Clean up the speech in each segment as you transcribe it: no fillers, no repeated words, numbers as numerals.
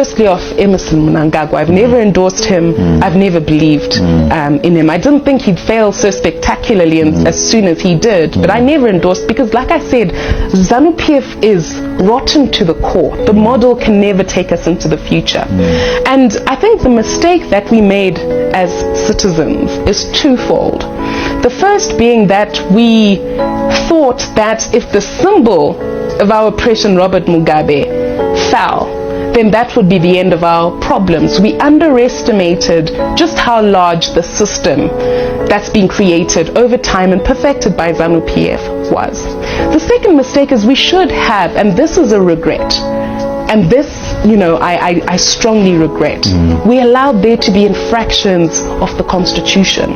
firstly off Emerson Mnangagwa. I've never endorsed him. I've never believed in him. I didn't think he'd fail so spectacularly as soon as he did, but I never endorsed, because like I said, ZANU-PF is rotten to the core. The model can never take us into the future. And I think the mistake that we made as citizens is twofold. The first being that we thought that if the symbol of our oppression, Robert Mugabe, fell, then that would be the end of our problems. We underestimated just how large the system that's been created over time and perfected by ZANU-PF was. The second mistake is we should have, and this is a regret, and this, I strongly regret, we allowed there to be infractions of the Constitution.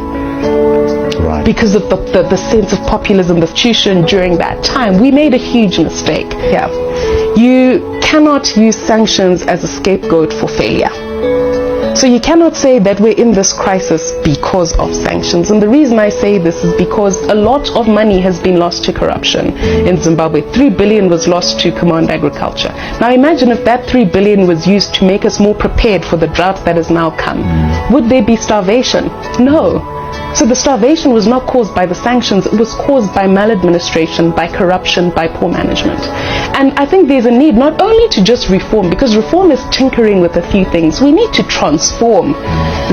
Right. Because of the sense of populism, the institution during that time. We made a huge mistake here. You cannot use sanctions as a scapegoat for failure. So you cannot say that we're in this crisis because of sanctions. And the reason I say this is because a lot of money has been lost to corruption in Zimbabwe. 3 billion was lost to command agriculture. Now imagine if that 3 billion was used to make us more prepared for the drought that has now come. Would there be starvation? No. So the starvation was not caused by the sanctions, it was caused by maladministration, by corruption, by poor management. And I think there's a need not only to just reform, because reform is tinkering with a few things. We need to transform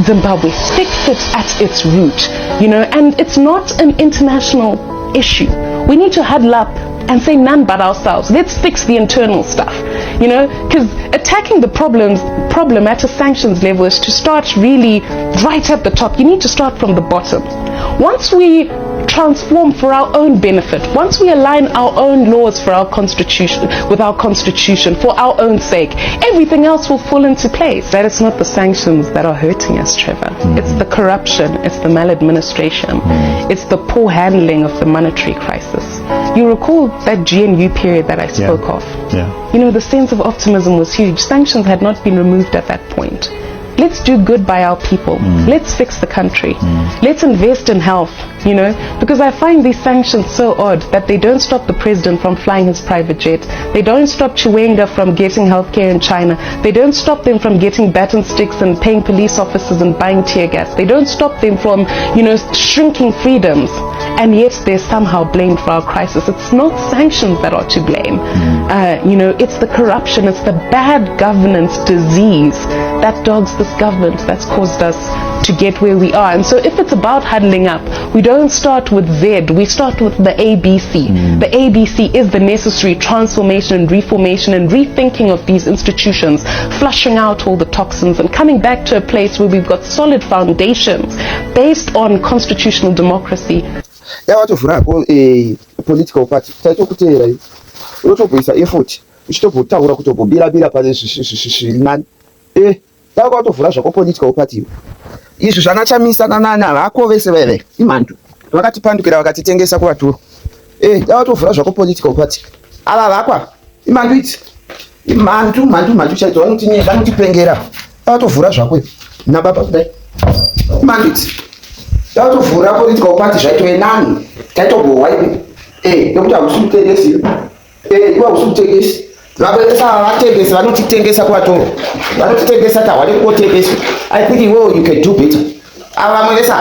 Zimbabwe, fix it at its root, and it's not an international issue. We need to huddle up and say none but ourselves. Let's fix the internal stuff, because attacking the problem at a sanctions level is to start really right at the top. You need to start from the bottom. Once we transform for our own benefit, once we align our own laws for our constitution with our constitution for our own sake, everything else will fall into place. That it's not the sanctions that are hurting us, Trevor. It's the corruption, it's the maladministration, it's the poor handling of the monetary crisis. You recall that GNU period that I spoke of. The sense of optimism was huge. Sanctions had not been removed at that point. Let's do good by our people. Let's fix the country. Let's invest in health, because I find these sanctions so odd that they don't stop the president from flying his private jet. They don't stop Chiwenga from getting healthcare in China. They don't stop them from getting baton sticks and paying police officers and buying tear gas. They don't stop them from, shrinking freedoms. And yet they're somehow blamed for our crisis. It's not sanctions that are to blame. It's the corruption, it's the bad governance disease that dogs this government that's caused us to get where we are. And so if it's about huddling up, we don't start with Z, we start with the ABC. The ABC is the necessary transformation and reformation and rethinking of these institutions, flushing out all the toxins and coming back to a place where we've got solid foundations based on constitutional democracy. Political party taitokutera urotobvisa effort uchitobvotaura kutobvobira pane takatovhura zvako political party izvi zvana chamisana nana vako vese veve imhandu vakatipandukira vakatitengesa kuvatoro takatovhura zvako political party ava vakwa imhandu idzi imhandu chaidzo vanotipengera takatovhura zvako nababa kudai imhandu idzi takatovhura political party zvaitove nani taitobhowa nekuti hausi kutengesi iwe hausi kutengesi vatengesi vanotitengesa kuvatoro vanotitengesa tahwade kotengesa. I think you can do better. Vamwe vese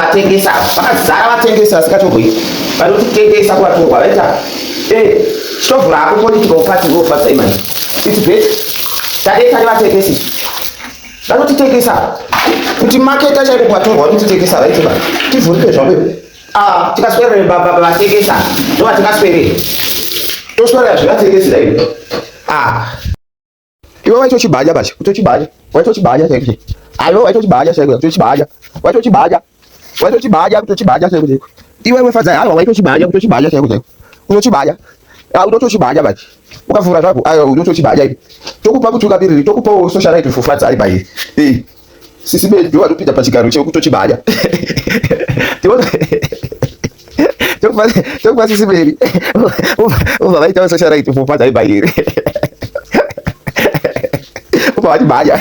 vatengesa vakazara vatengesa vasikatobhoi vanotitengesa kuvatoro vaita titovhura hako political party vofasa imani it's better tadeka nevatengesi vanotitengesa kuti maketa chaiko kuvatorwa vanotitengesa vaitiba tivhurike zvavo tikaswerere vatengesa ndova tikaswerere toswerera zvivatengesi dai iwe waitochibhaja basi waitochibhaja chaiko aiwe waitochibhaja chaiko waitochibhaja chaiko iwe wefadza hawa waitochibhaja chaiko unochibhaja unotochibhaja basi ukavhura zvako unotochibhaja ipi tokupa kuti ukapiriri tokupawo socialite fufadza ari bai sisi bedu vanopinda pachigaro chekutochibhaja tokupa sisi beri ubva vaitawo socialite fufadza ari bai ubva vachibhaja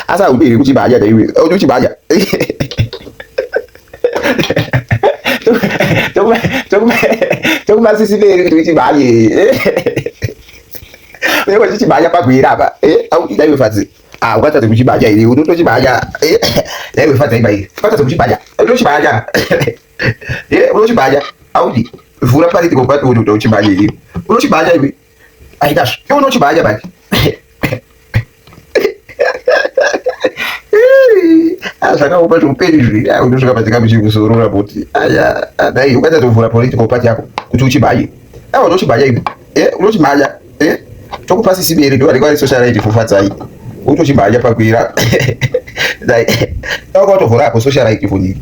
asi haubiri kuchibhaja daiwe unochibhaja tokupa sisi beri kuti uchibhaje Wewe chichibaya pagwira apa. Au dai fatsi. Ukatadza kuchibaya iri unotochibaya. Dai fatsi ibai. Ukatadza kuchibaya. Unochibaya. Unochibaya. Audi. Vura political party unotochibaya iri. Unochibaya ibi. Aidash. Unochibaya bai. Saka upa tumpeni zvi. Unotosvika patika muchikusorora boti. Aya, dai ukatadza kuvhura political party yako kuti uchibaye. Unochibaya ibi. Unochibaya. Tokupa sisibere ndo alikuwa socialite fufadzai. Utochibaya pakwira. Dai. Tokutovhura ko socialite funi.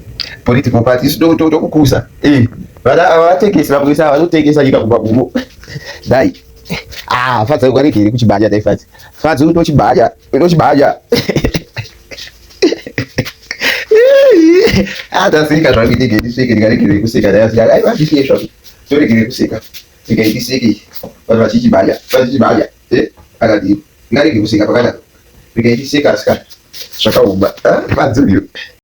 Political parties ndo kukusa. Vadatekesa vamwisa vanotekesa nyika kumagumo. Dai. Fadza ukwanikiri kuchibaya dai fadza. Fadza unochibaya. Unochibaya. Tasika zvakitike ndisvike ndikarekere kuseka dai aiva ndisiye zvako. Torekere kuseka. Ndikaidiseki. Vanhu vachichibaya. Akadini. Ngarekere kuseka pakadaro. Ndikaidiseka sika. Zvakaumba. Fadza uyu.